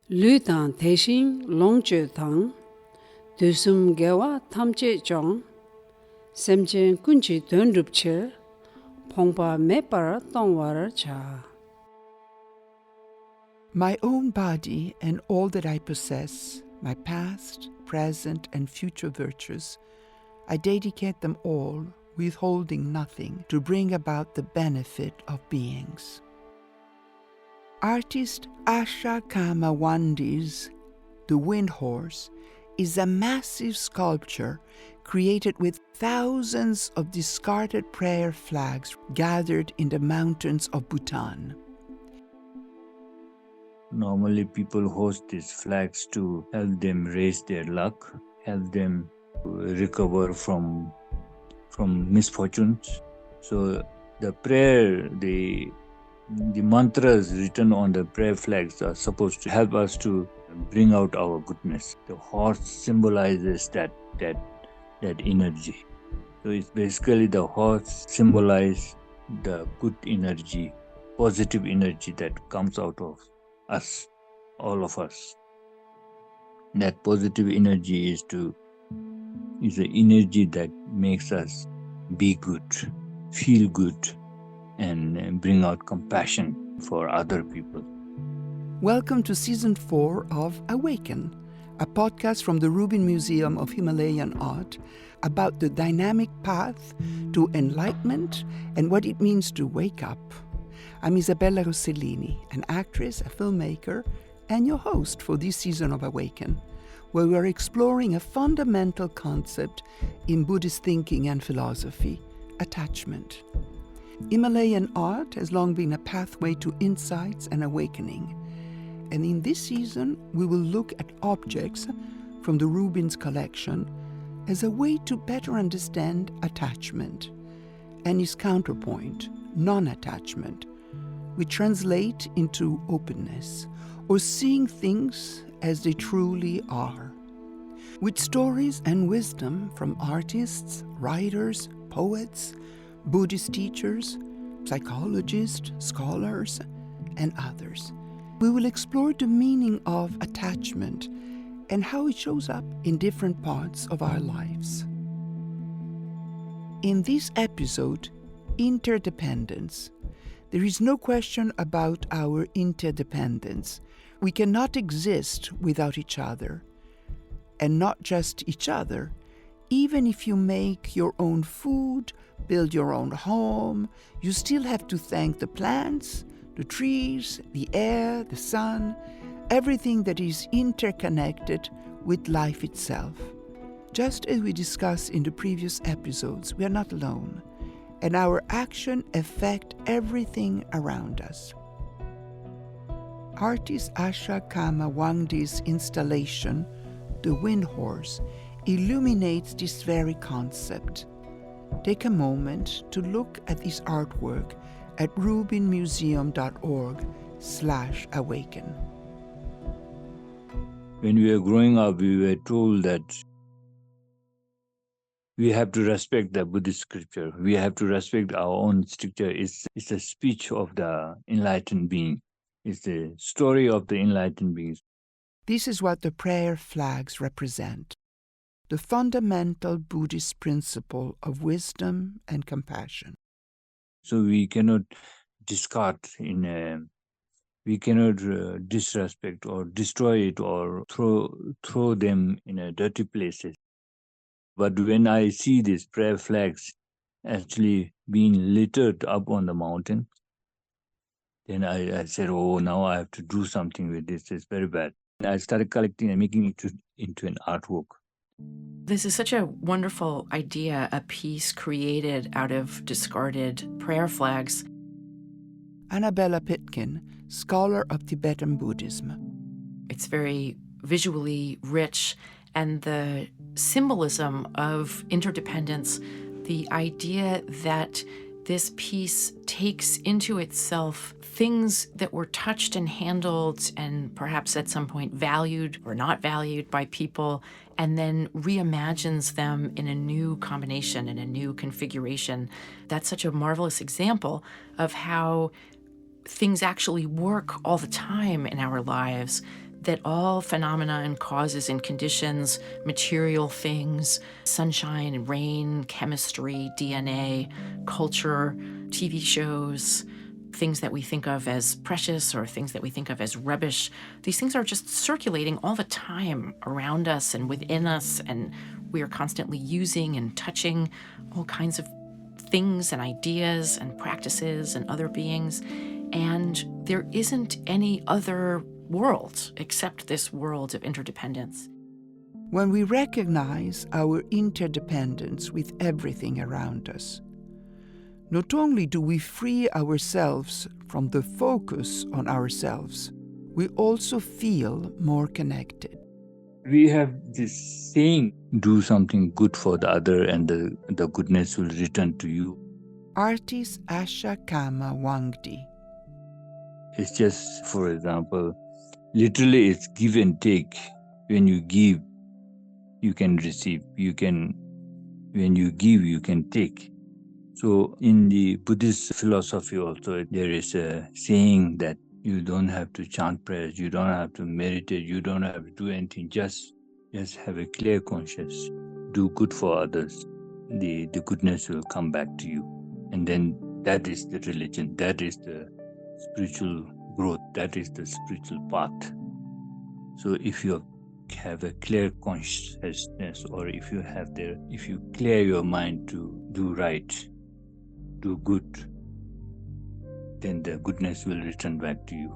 Lü tang Taishing Long Ju Tang, Dusum Gewa Tamche Jong, Semchen Kunchi Dun Rupche, Pongpa Mepara Tongwara Cha. My own body and all that I possess, my past, present, and future virtues, I dedicate them all, withholding nothing, to bring about the benefit of beings. Artist Asha Kama Wangdi's The Wind Horse is a massive sculpture created with thousands of discarded prayer flags gathered in the mountains of Bhutan. Normally people host these flags to help them raise their luck, help them recover from misfortunes. So the prayer, the mantras written on the prayer flags are supposed to help us to bring out our goodness. The horse symbolizes that energy. So it's basically the horse symbolizes the good energy, positive energy that comes out of us, all of us. That positive energy is the energy that makes us be good, feel good, and bring out compassion for other people. Welcome to Season 4 of AWAKEN, a podcast from the Rubin Museum of Himalayan Art about the dynamic path to enlightenment and what it means to wake up. I'm Isabella Rossellini, an actress, a filmmaker, and your host for this season of AWAKEN, where we are exploring a fundamental concept in Buddhist thinking and philosophy, attachment. Himalayan art has long been a pathway to insights and awakening. And in this season, we will look at objects from the Rubin's collection as a way to better understand attachment and its counterpoint, non-attachment, which translate into openness or seeing things as they truly are. With stories and wisdom from artists, writers, poets, Buddhist teachers, psychologists, scholars, and others, we will explore the meaning of attachment and how it shows up in different parts of our lives. In this episode, Interdependence, there is no question about our interdependence. We cannot exist without each other. And not just each other. Even if you make your own food, build your own home, you still have to thank the plants, the trees, the air, the sun, everything that is interconnected with life itself. Just as we discussed in the previous episodes, we are not alone, and our action affects everything around us. Artist Asha Kama Wangdi's installation, The Wind Horse, illuminates this very concept. Take a moment to look at this artwork at rubinmuseum.org/awaken. When we were growing up, we were told that we have to respect the Buddhist scripture. We have to respect our own scripture. It's a speech of the enlightened being. It's the story of the enlightened beings. This is what the prayer flags represent. The fundamental Buddhist principle of wisdom and compassion. So we cannot discard we cannot disrespect or destroy it or throw them in a dirty places. But when I see these prayer flags actually being littered up on the mountain, then I said, oh, now I have to do something with this. It's very bad. And I started collecting and making it into an artwork. This is such a wonderful idea, a piece created out of discarded prayer flags. Annabella Pitkin, scholar of Tibetan Buddhism. It's very visually rich, and the symbolism of interdependence, the idea that this piece takes into itself things that were touched and handled and perhaps at some point valued or not valued by people, and then reimagines them in a new combination, in a new configuration. That's such a marvelous example of how things actually work all the time in our lives, that all phenomena and causes and conditions, material things, sunshine, rain, chemistry, DNA, culture, TV shows, things that we think of as precious or things that we think of as rubbish, these things are just circulating all the time around us and within us, and we are constantly using and touching all kinds of things and ideas and practices and other beings. And there isn't any other world except this world of interdependence. When we recognize our interdependence with everything around us, not only do we free ourselves from the focus on ourselves, we also feel more connected. We have this saying, do something good for the other and the goodness will return to you. Artist Asha Kama Wangdi. It's just, for example, literally it's give and take. When you give, you can receive. When you give, you can take. So in the Buddhist philosophy also, there is a saying that you don't have to chant prayers, you don't have to meditate, you don't have to do anything, just have a clear conscience. Do good for others. The goodness will come back to you. And then that is the religion, that is the spiritual growth, that is the spiritual path. So if you have a clear consciousness, or if you clear your mind to do right, do good, then the goodness will return back to you.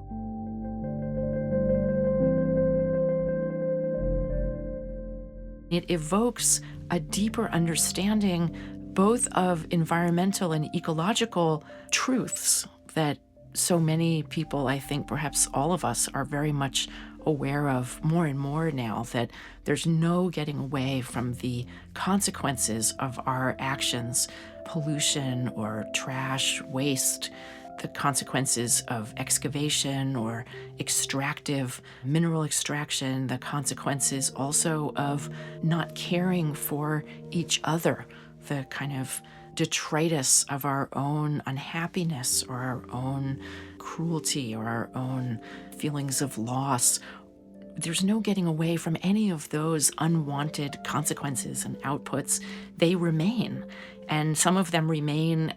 It evokes a deeper understanding both of environmental and ecological truths that so many people, I think perhaps all of us, are very much aware of more and more now, that there's no getting away from the consequences of our actions, pollution or trash, waste, the consequences of excavation or extractive mineral extraction, the consequences also of not caring for each other, the kind of detritus of our own unhappiness or our own cruelty or our own feelings of loss. There's no getting away from any of those unwanted consequences and outputs. They remain, and some of them remain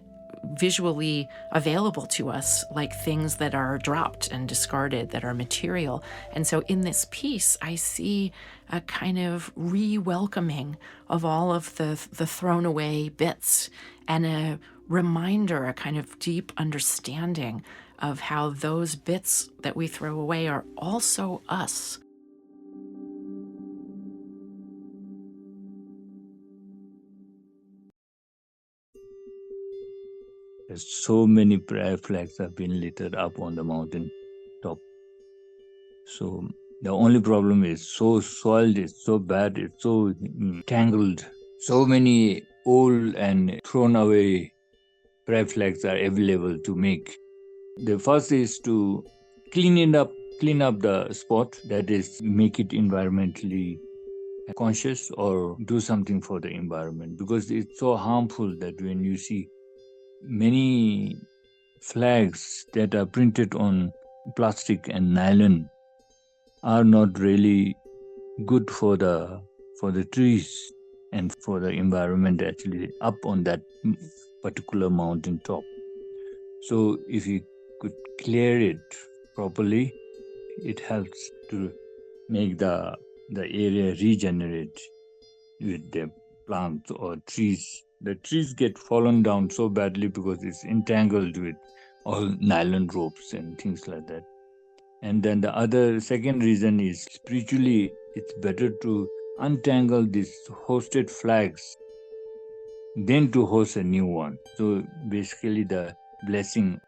visually available to us, like things that are dropped and discarded, that are material. And so in this piece, I see a kind of re-welcoming of all of the thrown away bits, and a reminder, a kind of deep understanding of how those bits that we throw away are also us. There's so many prayer flags have been littered up on the mountain top. So the only problem is so soiled, it's so bad, it's so tangled. So many old and thrown away prayer flags are available to make. The first is to clean up the spot, that is, make it environmentally conscious or do something for the environment, because it's so harmful that when you see many flags that are printed on plastic and nylon are not really good for the trees and for the environment actually up on that particular mountain top. So if you could clear it properly, it helps to make the area regenerate with the plants or trees. The trees get fallen down so badly because it's entangled with all nylon ropes and things like that. And then the second reason is spiritually, it's better to untangle these hosted flags than to host a new one. So basically the blessing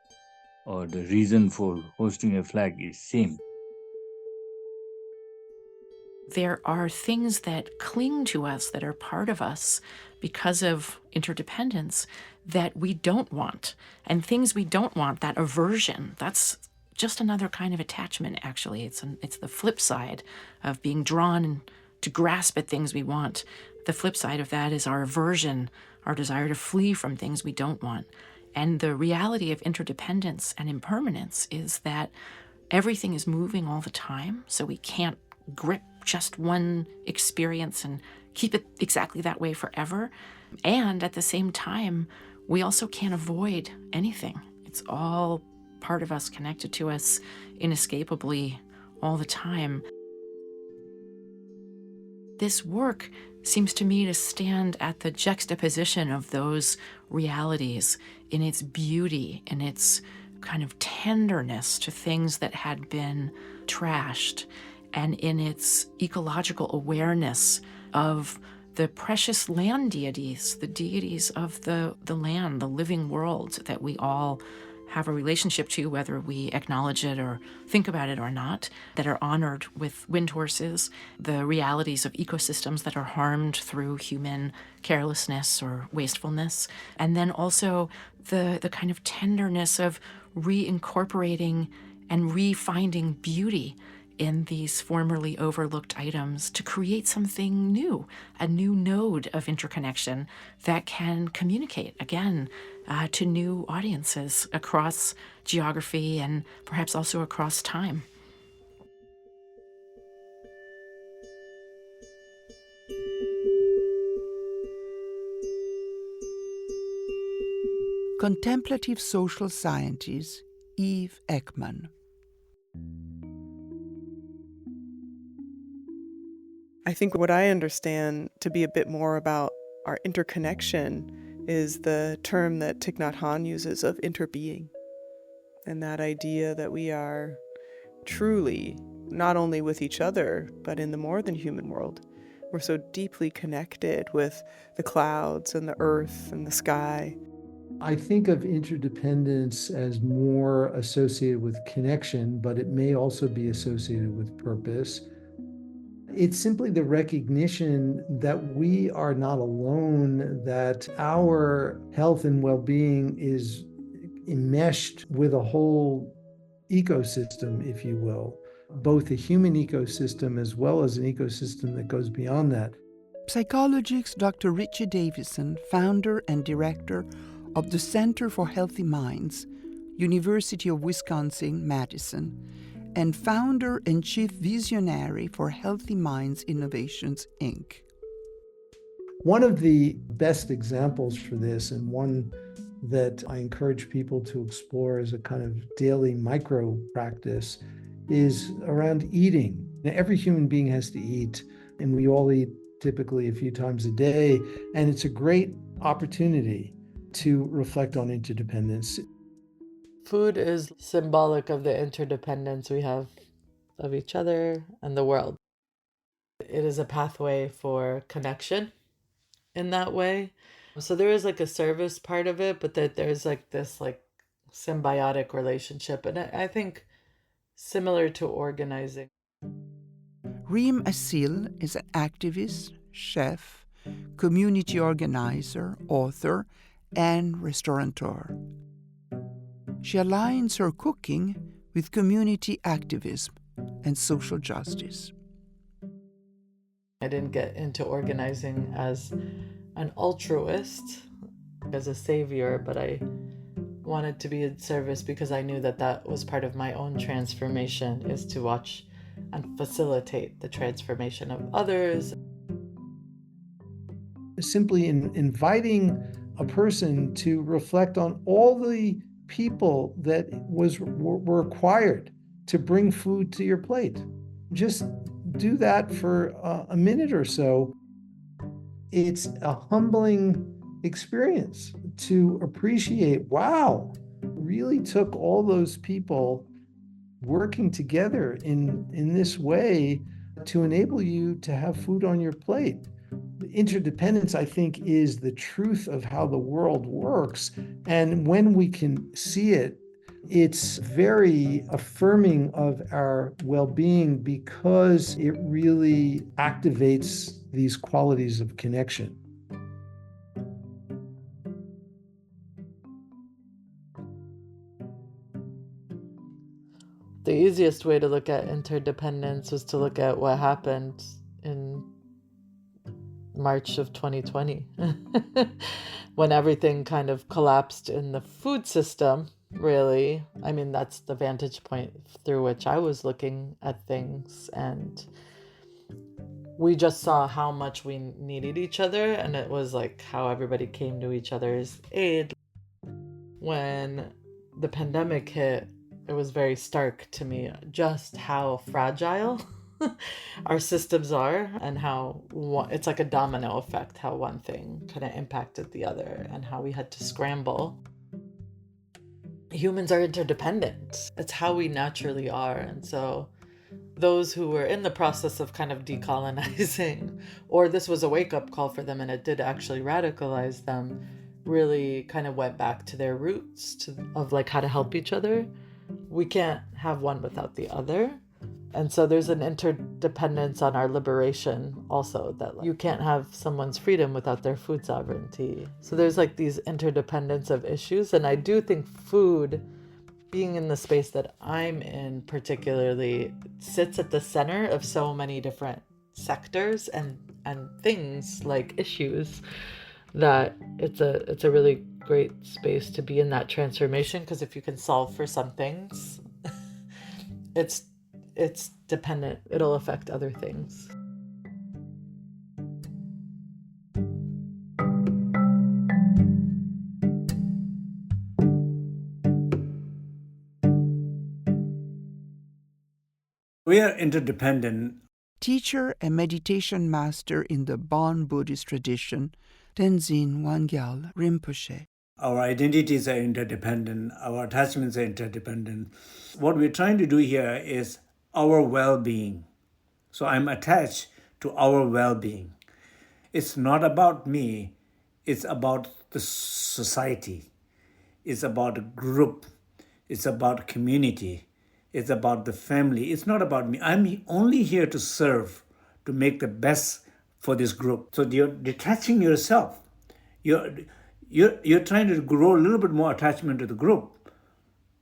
or the reason for hosting a flag is same. There are things that cling to us, that are part of us because of interdependence, that we don't want. And things we don't want, that aversion, that's just another kind of attachment, actually. It's the flip side of being drawn to grasp at things we want. The flip side of that is our aversion, our desire to flee from things we don't want. And the reality of interdependence and impermanence is that everything is moving all the time, so we can't grip just one experience and keep it exactly that way forever. And at the same time, we also can't avoid anything. It's all part of us, connected to us inescapably all the time. This work seems to me to stand at the juxtaposition of those realities in its beauty, in its kind of tenderness to things that had been trashed, and in its ecological awareness of the precious land deities, the deities of the land, the living world that we all have a relationship to, whether we acknowledge it or think about it or not, that are honored with wind horses, the realities of ecosystems that are harmed through human carelessness or wastefulness, and then also the kind of tenderness of reincorporating and re-finding beauty in these formerly overlooked items to create something new, a new node of interconnection that can communicate, again, to new audiences across geography and perhaps also across time. Contemplative social scientist Eve Ekman. I think what I understand to be a bit more about our interconnection is the term that Thich Nhat Hanh uses of interbeing, and that idea that we are truly, not only with each other, but in the more than human world. We're so deeply connected with the clouds and the earth and the sky. I think of interdependence as more associated with connection, but it may also be associated with purpose. It's simply the recognition that we are not alone, that our health and well-being is enmeshed with a whole ecosystem, if you will, both a human ecosystem as well as an ecosystem that goes beyond that. Psychologist Dr. Richie Davidson, founder and director of the Center for Healthy Minds, University of Wisconsin-Madison, and founder and chief visionary for Healthy Minds Innovations, Inc. One of the best examples for this, and one that I encourage people to explore as a kind of daily micro practice, is around eating. Now, every human being has to eat, and we all eat typically a few times a day, and it's a great opportunity to reflect on interdependence. Food is symbolic of the interdependence we have of each other and the world. It is a pathway for connection in that way. So there is like a service part of it, but that there's like this like symbiotic relationship. And I think similar to organizing. Reem Assil is an activist, chef, community organizer, author, and restaurateur. She aligns her cooking with community activism and social justice. I didn't get into organizing as an altruist, as a savior, but I wanted to be in service because I knew that that was part of my own transformation, is to watch and facilitate the transformation of others. Simply inviting a person to reflect on all the people that were required to bring food to your plate. Just do that for a minute or so. It's a humbling experience to appreciate, wow, really took all those people working together in this way to enable you to have food on your plate. Interdependence, I think, is the truth of how the world works. And when we can see it, it's very affirming of our well-being because it really activates these qualities of connection. The easiest way to look at interdependence was to look at what happened in March of 2020 when everything kind of collapsed in the food system really. I mean, that's the vantage point through which I was looking at things, and we just saw how much we needed each other, and it was like how everybody came to each other's aid. When the pandemic hit, it was very stark to me just how fragile our systems are, and how it's like a domino effect, how one thing kind of impacted the other, and how we had to scramble. Humans are interdependent. It's how we naturally are. And so those who were in the process of kind of decolonizing, or this was a wake-up call for them and it did actually radicalize them, really kind of went back to their roots of like how to help each other. We can't have one without the other. And so there's an interdependence on our liberation also, that you can't have someone's freedom without their food sovereignty. So there's like these interdependence of issues. And I do think food, being in the space that I'm in particularly, sits at the center of so many different sectors and things like issues, that it's a really great space to be in that transformation. Because if you can solve for some things, it's dependent, it'll affect other things. We are interdependent. Teacher and meditation master in the Bon Buddhist tradition, Tenzin Wangyal Rinpoche. Our identities are interdependent. Our attachments are interdependent. What we're trying to do here is our well-being. So I'm attached to our well-being. It's not about me. It's about the society. It's about a group. It's about community. It's about the family. It's not about me. I'm only here to serve, to make the best for this group. So you're detaching yourself. You're trying to grow a little bit more attachment to the group.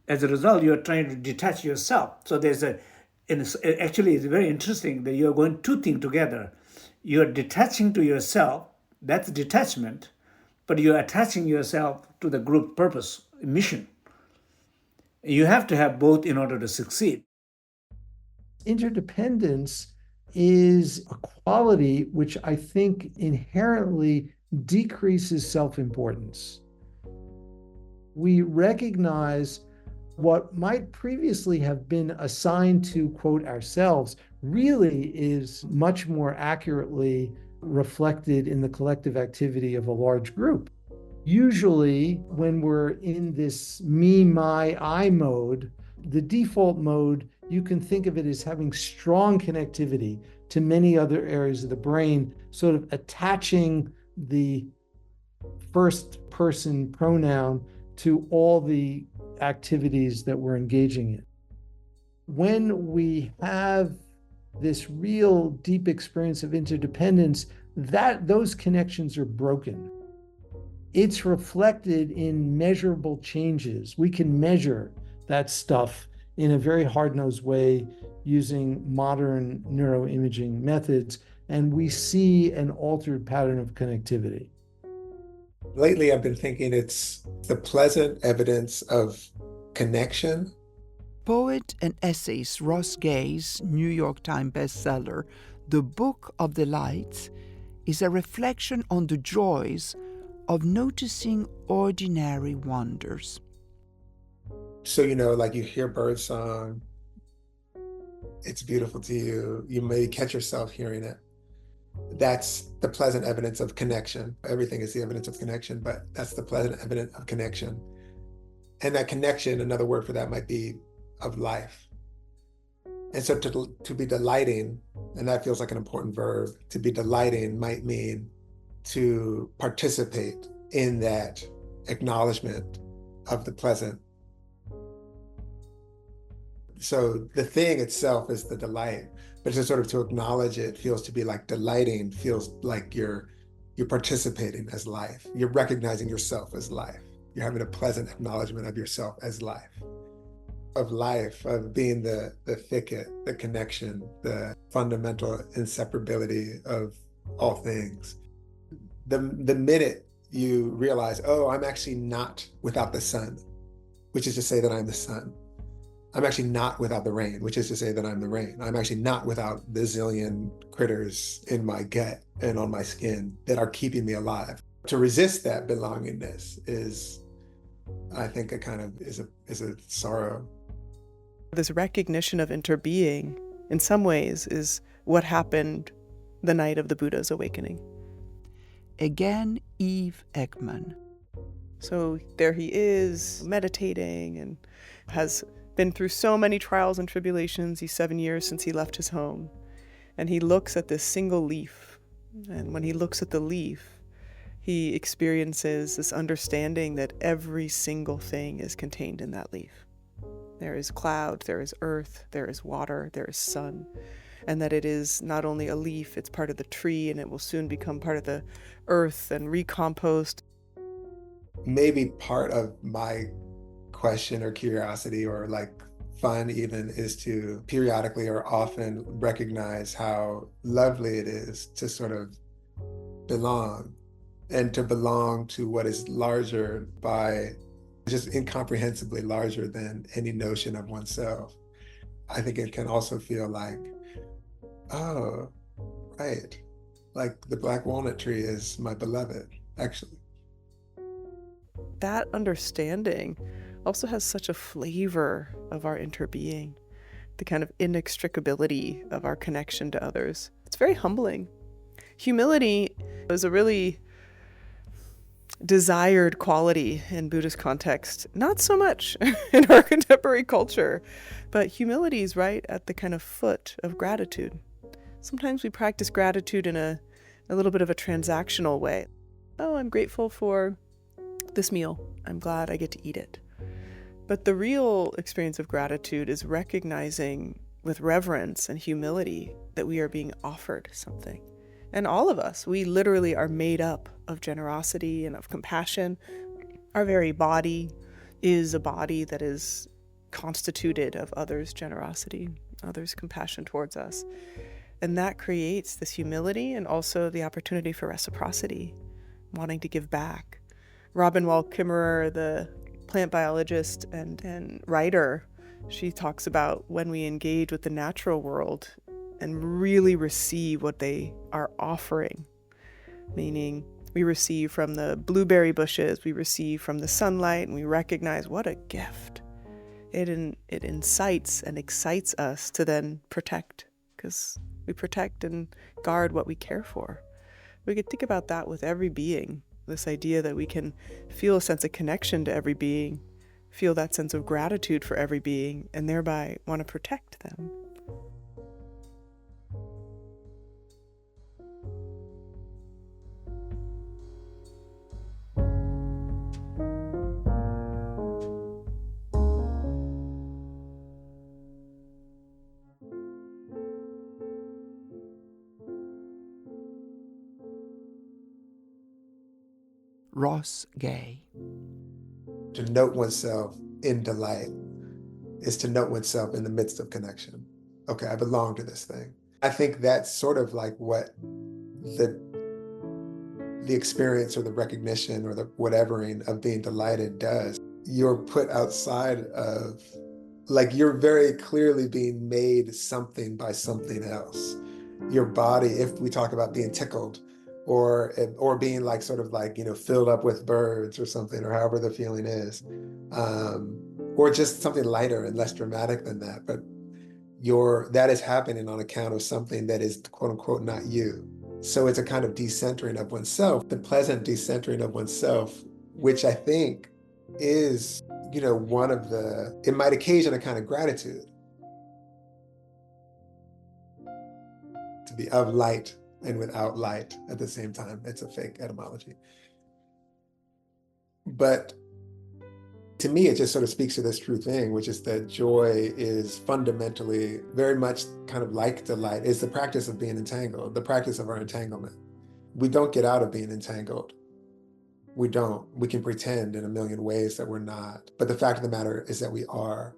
As a result, you're trying to detach yourself. So actually, it's very interesting that you're going two things together. You're detaching to yourself, that's detachment, but you're attaching yourself to the group purpose, mission. You have to have both in order to succeed. Interdependence is a quality which I think inherently decreases self-importance. We recognize what might previously have been assigned to, quote, ourselves, really is much more accurately reflected in the collective activity of a large group. Usually, when we're in this me, my, I mode, the default mode, you can think of it as having strong connectivity to many other areas of the brain, sort of attaching the first person pronoun to all the activities that we're engaging in. When we have this real deep experience of interdependence, those connections are broken. It's reflected in measurable changes. We can measure that stuff in a very hard-nosed way using modern neuroimaging methods, and we see an altered pattern of connectivity. Lately, I've been thinking it's the pleasant evidence of connection. Poet and essayist Ross Gay's New York Times bestseller, The Book of the Lights, is a reflection on the joys of noticing ordinary wonders. So, like you hear birdsong, it's beautiful to you. You may catch yourself hearing it. That's the pleasant evidence of connection. Everything is the evidence of connection, but that's the pleasant evidence of connection. And that connection, another word for that might be of life. And so to be delighting, and that feels like an important verb, to be delighting might mean to participate in that acknowledgement of the pleasant. So the thing itself is the delight, but to acknowledge it feels to be like delighting, feels like you're participating as life. You're recognizing yourself as life. You're having a pleasant acknowledgement of yourself as life, of being the thicket, the connection, the fundamental inseparability of all things. The minute you realize, oh, I'm actually not without the sun. which is to say that I'm the sun. I'm actually not without the rain, which is to say that I'm the rain. I'm actually not without the zillion critters in my gut and on my skin that are keeping me alive. To resist that belongingness is, I think, is a sorrow. This recognition of interbeing, in some ways, is what happened the night of the Buddha's awakening. Again, Eve Ekman. So there he is, meditating, and has been through so many trials and tribulations. He's 7 years since he left his home. And he looks at this single leaf. And when he looks at the leaf, he experiences this understanding that every single thing is contained in that leaf. There is cloud, there is earth, there is water, there is sun. And that it is not only a leaf, it's part of the tree, and it will soon become part of the earth and recompost. Maybe part of my question or curiosity or like fun even is to periodically or often recognize how lovely it is to sort of belong, and to belong to what is larger by just incomprehensibly larger than any notion of oneself. I think it can also feel like, oh, right, like the black walnut tree is my beloved, actually. That understanding also has such a flavor of our interbeing, the kind of inextricability of our connection to others. It's very humbling. Humility is a really desired quality in Buddhist context, not so much in our contemporary culture, but humility is right at the kind of foot of gratitude. Sometimes we practice gratitude in a little bit of a transactional way. Oh, I'm grateful for this meal. I'm glad I get to eat it. But the real experience of gratitude is recognizing with reverence and humility that we are being offered something. And all of us, we literally are made up of generosity and of compassion. Our very body is a body that is constituted of others' generosity, others' compassion towards us. And that creates this humility and also the opportunity for reciprocity, wanting to give back. Robin Wall Kimmerer, the plant biologist and writer, she talks about when we engage with the natural world and really receive what they are offering, meaning we receive from the blueberry bushes, we receive from the sunlight, and we recognize what a gift. It incites and excites us to then protect, because we protect and guard what we care for. We could think about that with every being, this idea that we can feel a sense of connection to every being, feel that sense of gratitude for every being, and thereby want to protect them. Ross Gay. To note oneself in delight is to note oneself in the midst of connection. Okay, I belong to this thing. I think that's sort of like what the experience or the recognition or the whatevering of being delighted does. You're put outside of, like, you're very clearly being made something by something else. Your body, if we talk about being tickled, or being like sort of like, you know, filled up with birds or something, or however the feeling is, or just something lighter and less dramatic than that, but that is happening on account of something that is quote unquote not you. So it's a kind of decentering of oneself, the pleasant decentering of oneself, which I think is, you know, it might occasion a kind of gratitude to be of light and without light at the same time. It's a fake etymology. But to me, it just sort of speaks to this true thing, which is that joy is fundamentally very much kind of like delight, is the practice of being entangled, the practice of our entanglement. We don't get out of being entangled. We don't. We can pretend in a million ways that we're not. But the fact of the matter is that we are.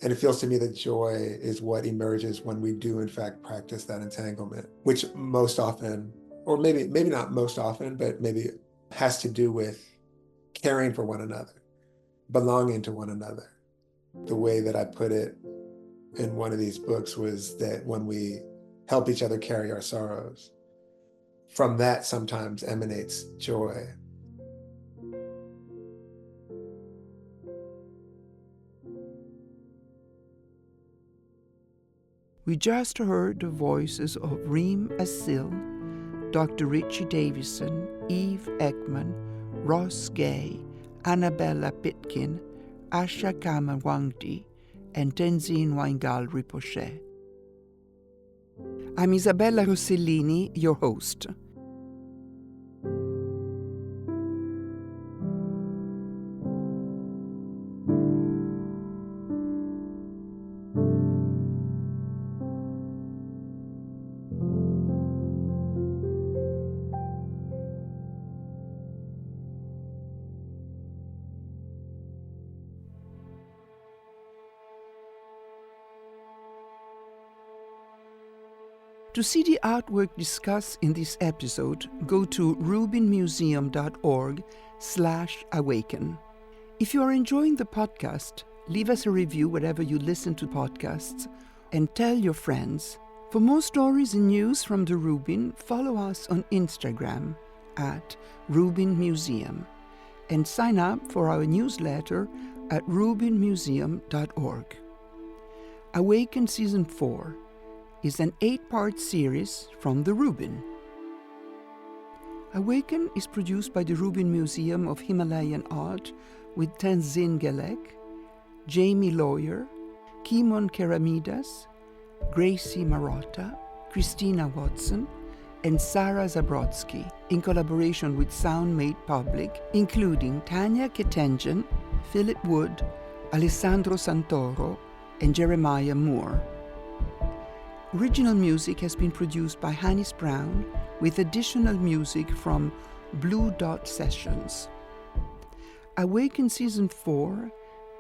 And it feels to me that joy is what emerges when we do, in fact, practice that entanglement, which most often, or maybe not most often, but maybe has to do with caring for one another. belonging to one another. The way that I put it in one of these books was that when we help each other carry our sorrows, from that sometimes emanates joy. We just heard the voices of Reem Assil, Dr. Richie Davidson, Eve Ekman, Ross Gay, Annabella Pitkin, Asha Kama Wangdi, and Tenzin Wangyal Rinpoche. I'm Isabella Rossellini, your host. To see the artwork discussed in this episode, go to rubinmuseum.org/awaken. If you are enjoying the podcast, leave us a review wherever you listen to podcasts and tell your friends. For more stories and news from the Rubin, follow us on Instagram at Rubin Museum and sign up for our newsletter at rubinmuseum.org. Awaken Season 4 is an 8-part series from the Rubin. Awaken is produced by the Rubin Museum of Himalayan Art with Tenzin Wangyal, Jamie Lawyer, Kimon Keramidas, Gracie Marotta, Christina Watson, and Sarah Zabrodsky, in collaboration with Sound Made Public, including Tanya Ketenjan, Philip Wood, Alessandro Santoro, and Jeremiah Moore. Original music has been produced by Hannes Brown, with additional music from Blue Dot Sessions. Awaken Season 4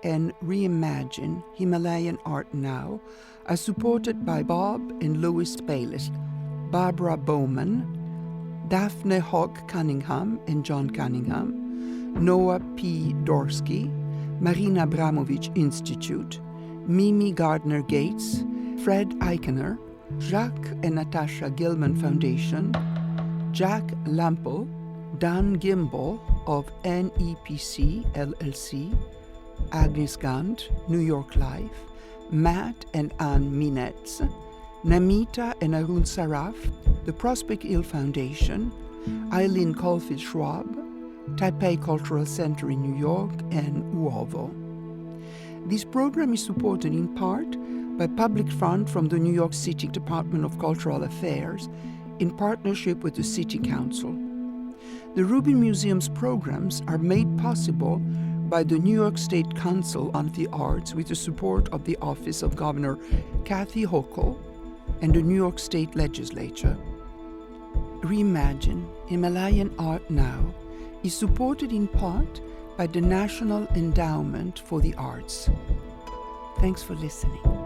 and Reimagine Himalayan Art Now are supported by Bob and Lois Bayless, Barbara Bowman, Daphne Hogg Cunningham and John Cunningham, Noah P. Dorsky, Marina Abramovich Institute, Mimi Gardner Gates, Fred Eichener, Jacques and Natasha Gilman Foundation, Jack Lampel, Dan Gimbel of NEPC LLC, Agnes Gant, New York Life, Matt and Ann Minetz, Namita and Arun Saraf, the Prospect Hill Foundation, Eileen Caulfield Schwab, Taipei Cultural Center in New York, and Uovo. This program is supported in part by public fund from the New York City Department of Cultural Affairs in partnership with the City Council. The Rubin Museum's programs are made possible by the New York State Council on the Arts with the support of the Office of Governor Kathy Hochul and the New York State Legislature. Reimagine Himalayan Art Now is supported in part by the National Endowment for the Arts. Thanks for listening.